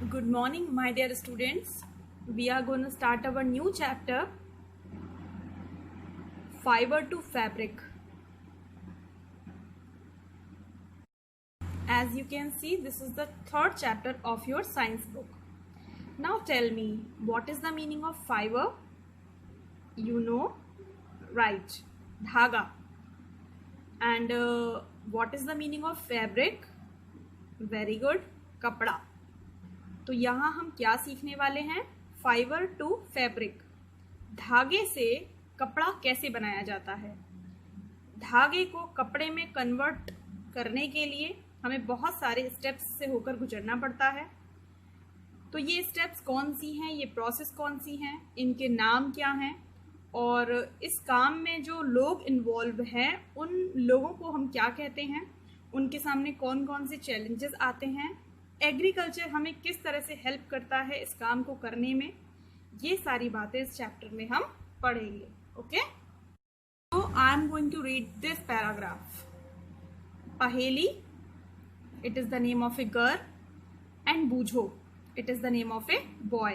Good morning, my dear students. We are going to start our new chapter, Fiber to Fabric. As you can see, this is the third chapter of your science book. Now tell me, what is the meaning of fiber? You know, right, dhaga. And what is the meaning of fabric? Very good, कपड़ा. तो यहाँ हम क्या सीखने वाले हैं? Fibre to fabric. धागे से कपड़ा कैसे बनाया जाता है. धागे को कपड़े में कन्वर्ट करने के लिए हमें बहुत सारे स्टेप्स से होकर गुजरना पड़ता है. तो ये स्टेप्स कौन सी हैं, ये प्रोसेस कौन सी हैं, इनके नाम क्या हैं और इस काम में जो लोग इन्वॉल्व हैं उन लोगों को हम क्या कहते हैं, उनके सामने कौन कौन से चैलेंजेस आते हैं, एग्रीकल्चर हमें किस तरह से हेल्प करता है इस काम को करने में, ये सारी बातें इस चैप्टर में हम पढ़ेंगे. ओके, तो I am going to read this paragraph. Paheli, it is the name of a girl, and Boojho, it is the name of a boy.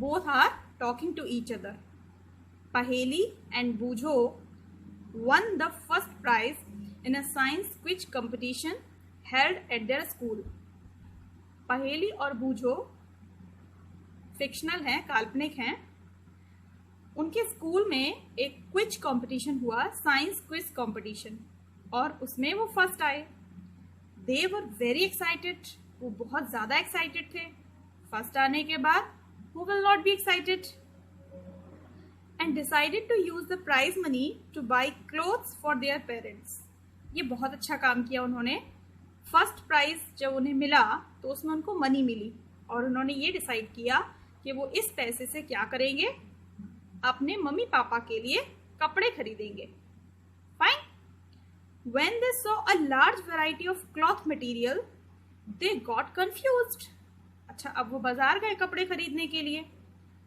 Both are talking to each other. Paheli and Bujho won the first prize in a science quiz competition held at their school. पहेली और बूझो fictional हैं, काल्पनिक हैं. उनके school में एक quiz competition हुआ, साइंस क्विज कंपटीशन, और उसमें वो फर्स्ट आए. दे वर वेरी एक्साइटेड, वो बहुत ज्यादा एक्साइटेड थे. फर्स्ट आने के बाद who will not be excited, and decided to use the prize money to buy clothes for their parents. ये बहुत अच्छा काम किया उन्होंने. फर्स्ट प्राइज जब उन्हें मिला तो उसमें उनको मनी मिली और उन्होंने ये डिसाइड किया कि वो इस पैसे से क्या करेंगे, अपने मम्मी पापा के लिए कपड़े खरीदेंगे. Fine. When they saw a large variety of cloth material, they got confused. अच्छा, अब वो बाजार गए कपड़े खरीदने के लिए.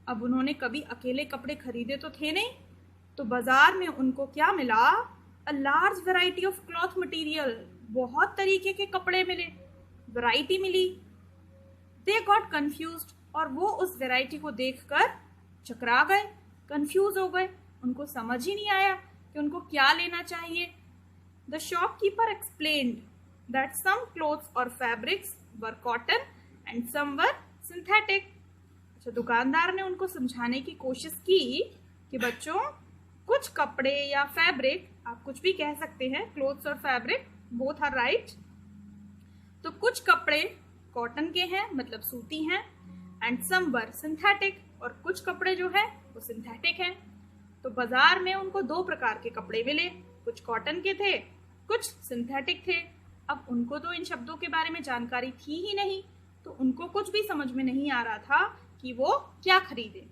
अब उन्होंने कभी अकेले कपड़े खरीदे तो थे नहीं, तो बाजार में उनको क्या मिला? A large variety of cloth material. बहुत तरीके के कपड़े मिले, वैरायटी मिली. They got confused, और वो उस वैरायटी को देखकर चकरा गए, कंफ्यूज हो गए. उनको समझ ही नहीं आया कि उनको क्या लेना चाहिए. The shopkeeper explained that some clothes or fabrics were cotton and some were synthetic. अच्छा, दुकानदार ने उनको समझाने की कोशिश की कि बच्चों, कुछ कपड़े या फैब्रिक, आप कुछ भी कह सकते हैं, क्लोथ्स और फैब्रिक बोथ आर राइट. तो कुछ कपड़े कॉटन के हैं, मतलब सूती हैं, एंड सम वर सिंथेटिक, और कुछ कपड़े जो है वो सिंथेटिक हैं. तो बाजार में उनको दो प्रकार के कपड़े मिले, कुछ कॉटन के थे, कुछ सिंथेटिक थे. अब उनको तो इन शब्दों के बारे में जानकारी थी ही नहीं, तो उनको कुछ भी समझ में नहीं आ रहा था कि वो क्या खरीदे.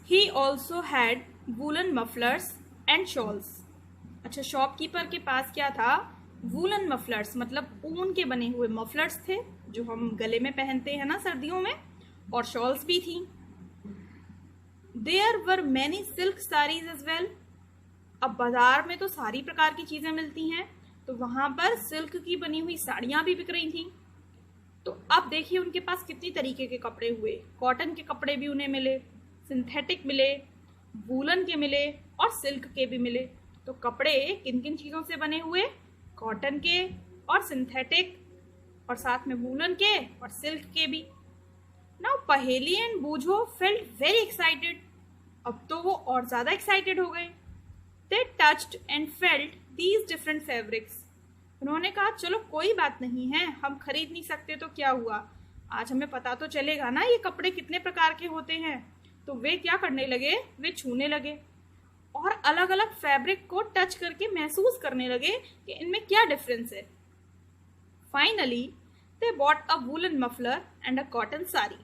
He also had woolen mufflers and shawls. अच्छा, शॉपकीपर के पास क्या था? वूलन मफलर्स, मतलब ऊन के बने हुए मफलर्स थे जो हम गले में पहनते हैं ना सर्दियों में, और शॉल्स भी थी. There were many silk sarees as well. अब बाजार में तो सारी प्रकार की चीजें मिलती हैं, तो वहां पर सिल्क की बनी हुई साड़ियां भी बिक रही थी. तो अब देखिए उनके पास कितनी तरीके के कपड़े हुए. कॉटन के कपड़े भी उन्हें मिले, सिंथेटिक मिले, वूलन के मिले और सिल्क के भी मिले. तो कपड़े किन किन चीजों से बने हुए? कॉटन के और सिंथेटिक, और साथ में वूलन के और सिल्क के भी. नाउ पहेली एंड बूझो फेल्ट वेरी एक्साइटेड. अब तो वो और ज्यादा एक्साइटेड हो गए. They touched and felt these different fabrics. उन्होंने कहा चलो कोई बात नहीं है, हम खरीद नहीं सकते तो क्या हुआ, आज हमें पता तो चलेगा ना ये कपड़े कितने प्रकार के होते हैं. तो वे क्या करने लगे? वे छूने लगे और अलग अलग फैब्रिक को टच करके महसूस करने लगे कि इनमें क्या डिफरेंस है. Finally they bought a woollen muffler and a cotton sari.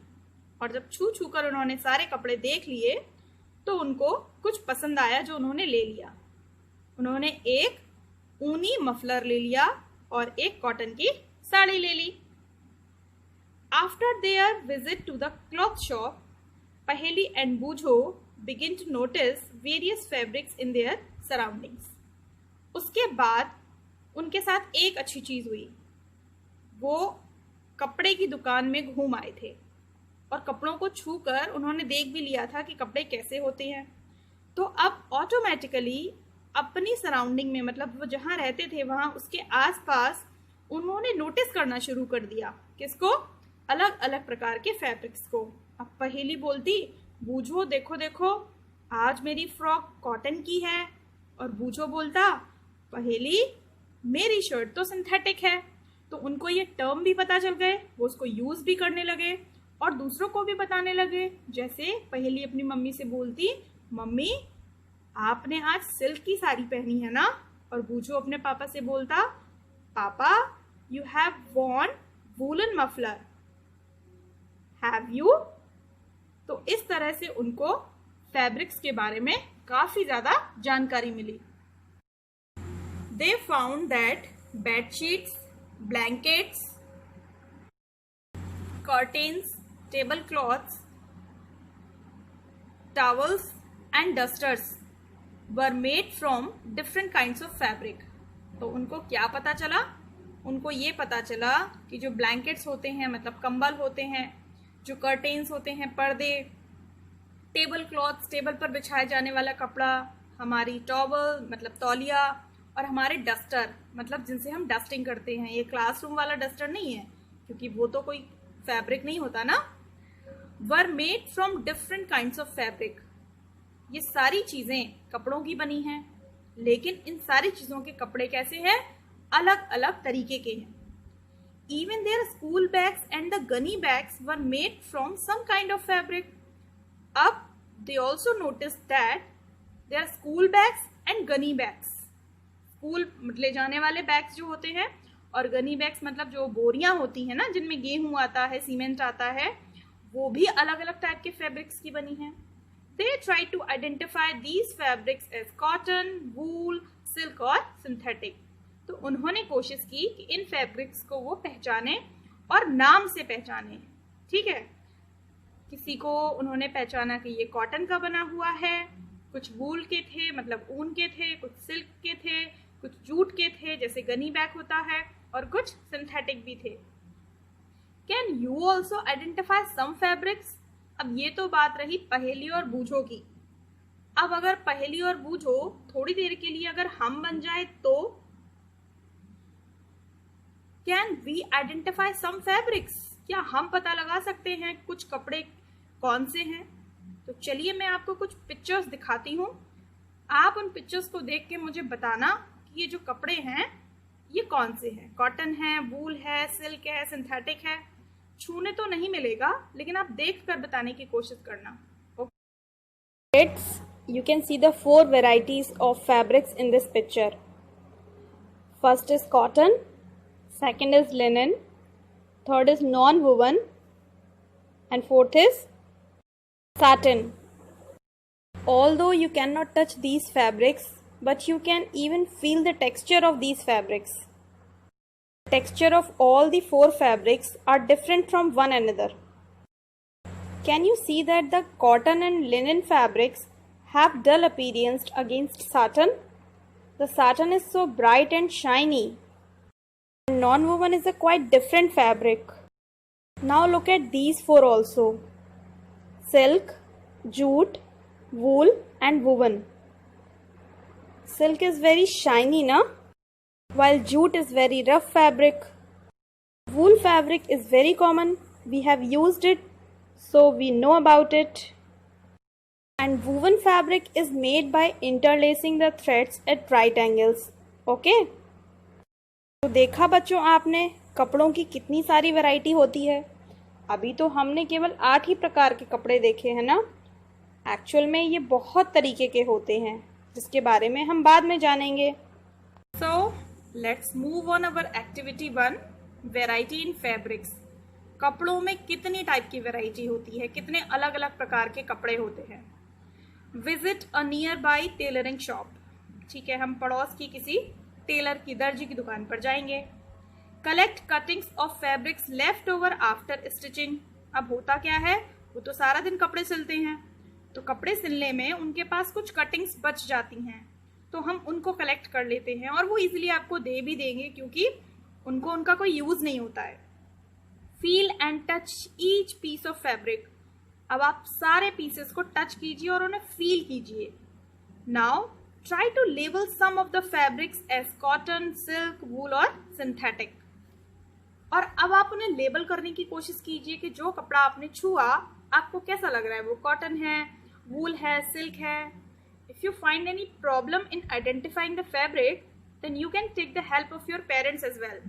और जब छू छू कर उन्होंने सारे कपड़े देख लिए तो उनको कुछ पसंद आया जो उन्होंने ले लिया. उन्होंने एक ऊनी मफलर ले लिया और एक कॉटन की साड़ी ले ली. After their visit to the cloth shop, Paheli and Boojho begin to notice various fabrics in their surroundings. उसके बाद उनके साथ एक अच्छी चीज हुई, वो कपड़े की दुकान में घूम आए थे और कपड़ों को छूकर उन्होंने देख भी लिया था कि कपड़े कैसे होते हैं। तो अब ऑटोमेटिकली अपनी सराउंडिंग में, मतलब वो जहां रहते थे वहां उसके आसपास उन्होंने नोटिस करना शुरू कर दिया। किसको? अलग अलग प्रकार के फैब्रिक्स को। अब पहेली बोलती, बूझो देखो देखो आज मेरी फ्रॉक कॉटन की है, और बूझो बोलता, पहेली मेरी शर्ट तो सिंथेटिक है। तो उनको ये टर्म भी पता चल गए, वो उसको यूज भी करने लगे और दूसरों को भी बताने लगे। जैसे पहेली अपनी मम्मी से बोलती, मम्मी आपने आज सिल्क की साड़ी पहनी है ना, और बूझो अपने पापा से बोलता, पापा you have Warne woollen muffler, have you? तो इस तरह से उनको फैब्रिक्स के बारे में काफी ज्यादा जानकारी मिली। They found that bed sheets, blankets, curtains, tablecloths, towels and dusters were made from different kinds of fabric. तो उनको क्या पता चला? उनको ये पता चला कि जो ब्लैंकेट्स होते हैं, मतलब कंबल होते हैं, जो कर्टेन्स होते हैं, पर्दे, टेबल क्लॉथ्स, टेबल पर बिछाए जाने वाला कपड़ा, हमारी टॉवल मतलब तौलिया, और हमारे डस्टर मतलब जिनसे हम डस्टिंग करते हैं। ये क्लासरूम वाला डस्टर नहीं है क्योंकि वो तो कोई फैब्रिक नहीं होता ना। वर made from different kinds of fabric. ये सारी चीजें कपड़ों की बनी हैं, लेकिन इन सारी चीजों के कपड़े कैसे हैं? अलग अलग तरीके के हैं। Even their school bags and the gunny bags were made from some kind of fabric. अब they also notice that their school bags and gunny bags. School ले जाने वाले बैग्स जो होते हैं, और गनी बैग्स मतलब जो बोरियां होती हैं ना जिनमें गेहूं आता है, सीमेंट आता है, वो भी अलग अलग टाइप के फैब्रिक्स की बनी हैं। They try to identify these fabrics as cotton, wool, silk और synthetic। तो उन्होंने कोशिश की कि इन फैब्रिक्स को वो पहचाने और नाम से पहचाने। ठीक है, किसी को उन्होंने पहचाना कि ये कॉटन का बना हुआ है, कुछ वूल के थे मतलब ऊन के थे, कुछ सिल्क के थे, कुछ जूट के थे जैसे गनी बैग होता है, और कुछ सिंथेटिक भी थे। Can you also identify some fabrics? अब ये तो बात रही पहेली और बूझो की। अब अगर पहेली और बूझो थोड़ी देर के लिए अगर हम बन जाए तो can we identify some fabrics? क्या हम पता लगा सकते हैं कुछ कपड़े कौन से हैं? तो चलिए मैं आपको कुछ पिक्चर्स दिखाती हूँ। आप उन पिक्चर्स को देख के मुझे बताना कि ये जो कपड़े हैं ये कौन से हैं। कॉटन है, वूल है, सिल्क है, सिंथेटिक है। छूने तो नहीं मिलेगा, लेकिन आप देख कर बताने की कोशिश करना। Kids, you can see the 4 varieties of fabrics in this picture. First is cotton, second is linen, third is non-woven, and fourth is satin. Although you cannot touch these fabrics, but you can even feel the texture of these fabrics. Texture of all the 4 fabrics are different from one another. Can you see that the cotton and linen fabrics have dull appearance against satin? The satin is so bright and shiny. Non-woven is a quite different fabric. Now look at these 4 also. Silk, jute, wool and woven. Silk is very shiny, na? While jute is very rough fabric. Wool fabric is very common. We have used it, so we know about it. And woven fabric is made by interlacing the threads at right angles. Okay? तो देखा बच्चों आपने कपड़ों की कितनी सारी variety होती है। अभी तो हमने केवल 8 ही प्रकार के कपड़े देखे हैं ना। एक्चुअल में ये बहुत तरीके के होते हैं जिसके बारे में हम बाद में जानेंगे। So let's move on our activity 1, variety in fabrics। कपड़ों में कितनी टाइप की वैरायटी होती है, कितने अलग अलग प्रकार के कपड़े होते हैं। Visit a near by tailoring shop. ठीक है, हम पड़ोस की किसी टेलर की, दर्जी की दुकान पर जाएंगे। Collect cuttings of fabrics left over after stitching. अब होता क्या है, वो तो सारा दिन कपड़े सिलते हैं, तो कपड़े सिलने में उनके पास कुछ कटिंग्स बच जाती हैं, तो हम उनको कलेक्ट कर लेते हैं और वो इजीली आपको दे भी देंगे क्योंकि उनको उनका कोई यूज नहीं होता है। Feel and touch each piece of fabric. अब आप सारे पीसेस को टच कीजिए और उन्हें फील कीजिए। Now try to label some of the fabrics as cotton, silk, wool और सिंथेटिक। और अब आप उन्हें लेबल करने की कोशिश कीजिए कि जो कपड़ा आपने छुआ आपको कैसा लग रहा है, वो कॉटन है, वूल है, सिल्क है। If you find any problem in identifying the fabric, then you can take the help of your parents as well.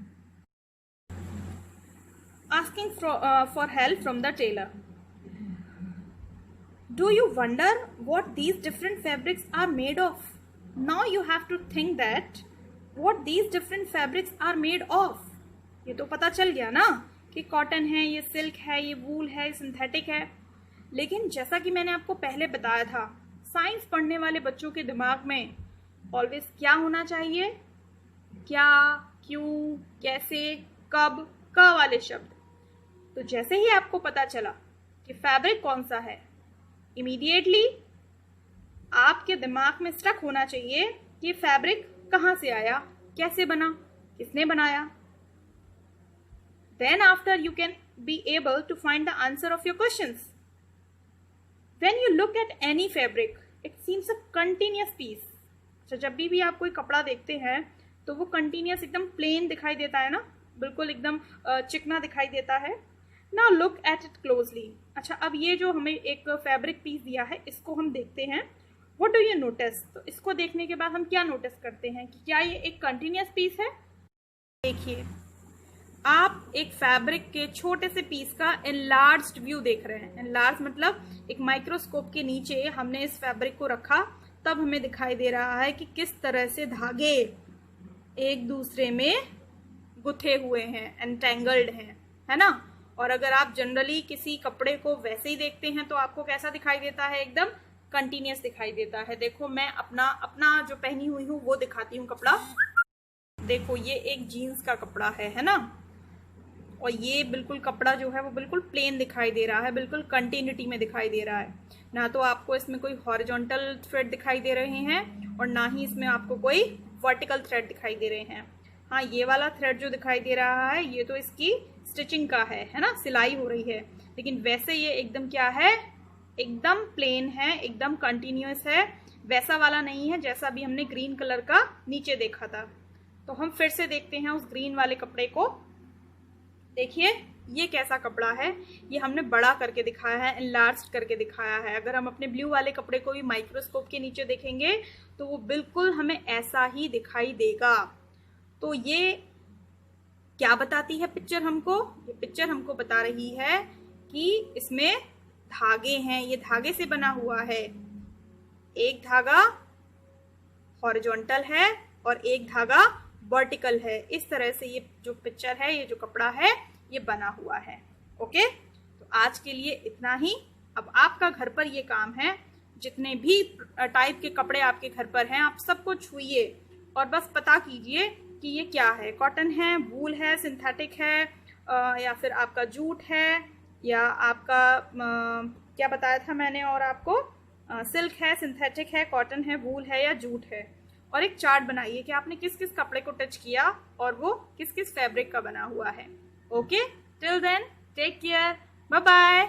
Asking for help from the tailor. Do you wonder what these different fabrics are made of? Now you have to think that what these different fabrics are made of. ये तो पता चल गया ना कि cotton है, ये silk है, ये वूल है, ये सिंथेटिक है। लेकिन जैसा कि मैंने आपको पहले बताया था, साइंस पढ़ने वाले बच्चों के दिमाग में ऑलवेज क्या होना चाहिए? क्या, क्यों, कैसे, कब, क वाले शब्द। तो जैसे ही आपको पता चला कि फैब्रिक कौन सा है, इमीडिएटली आपके दिमाग में स्टक होना चाहिए कि फैब्रिक कहाँ से आया, कैसे बना, किसने बनाया। Then after you can be able to find the answer of your questions. When you look at any fabric, it seems a continuous piece. तो जब भी आप कोई कपड़ा देखते हैं तो वो कंटिन्यूस एकदम प्लेन दिखाई देता है ना, बिल्कुल एकदम चिकना दिखाई देता है। Now look at it closely. अच्छा, अब ये जो हमें एक फैब्रिक पीस दिया है इसको हम देखते हैं। What do you notice? तो इसको देखने के बाद हम क्या नोटिस करते हैं कि क्या ये एक कंटिन्यूस पीस है? देखिए, आप एक फैब्रिक के छोटे से पीस का एनलार्ज्ड व्यू देख रहे हैं। एनलार्ज मतलब एक माइक्रोस्कोप के नीचे हमने इस फैब्रिक को रखा, तब हमें दिखाई दे रहा है कि किस तरह से धागे एक दूसरे में गुथे हुए हैं, एंटेंगल्ड हैं, है ना। और अगर आप जनरली किसी कपड़े को वैसे ही देखते हैं तो आपको कैसा दिखाई देता है? एकदम कंटिन्यूस दिखाई देता है। देखो, मैं अपना जो पहनी हुई हूँ वो दिखाती हूँ कपड़ा। देखो, ये एक जीन्स का कपड़ा है ना, और ये बिल्कुल कपड़ा जो है वो बिल्कुल प्लेन दिखाई दे रहा है, बिल्कुल कंटिन्यूटी में दिखाई दे रहा है। ना तो आपको इसमें कोई हॉरिजॉन्टल थ्रेड दिखाई दे रहे हैं और ना ही इसमें आपको कोई वर्टिकल थ्रेड दिखाई दे रहे हैं। हाँ, ये वाला थ्रेड जो दिखाई दे रहा है ये तो इसकी स्टिचिंग का है ना, सिलाई हो रही है। लेकिन वैसे ये एकदम क्या है, एकदम प्लेन है, एकदम कंटिन्यूस है, वैसा वाला नहीं है जैसा भी हमने ग्रीन कलर का नीचे देखा था। तो हम फिर से देखते हैं उस ग्रीन वाले कपड़े को। देखिए, ये कैसा कपड़ा है, ये हमने बड़ा करके दिखाया है, एनलार्ज करके दिखाया है। अगर हम अपने ब्लू वाले कपड़े को भी माइक्रोस्कोप के नीचे देखेंगे तो वो बिल्कुल हमें ऐसा ही दिखाई देगा। तो ये क्या बताती है पिक्चर हमको? ये पिक्चर हमको बता रही है कि इसमें धागे हैं, ये धागे से बना हुआ है। एक धागा हॉरिजॉन्टल है और एक धागा वर्टिकल है। इस तरह से ये जो पिक्चर है, ये जो कपड़ा है, ये बना हुआ है। ओके, तो आज के लिए इतना ही। अब आपका घर पर ये काम है, जितने भी टाइप के कपड़े आपके घर पर हैं आप सबको छुइए और बस पता कीजिए कि ये क्या है, कॉटन है, वूल है, सिंथेटिक है, या फिर आपका जूट है, या आपका क्या बताया था मैंने और आपको, सिल्क है, सिंथेटिक है, कॉटन है, वूल है या जूट है। और एक चार्ट बनाइए कि आपने किस किस कपड़े को टच किया और वो किस किस फैब्रिक का बना हुआ है। Okay, till then take care, bye bye.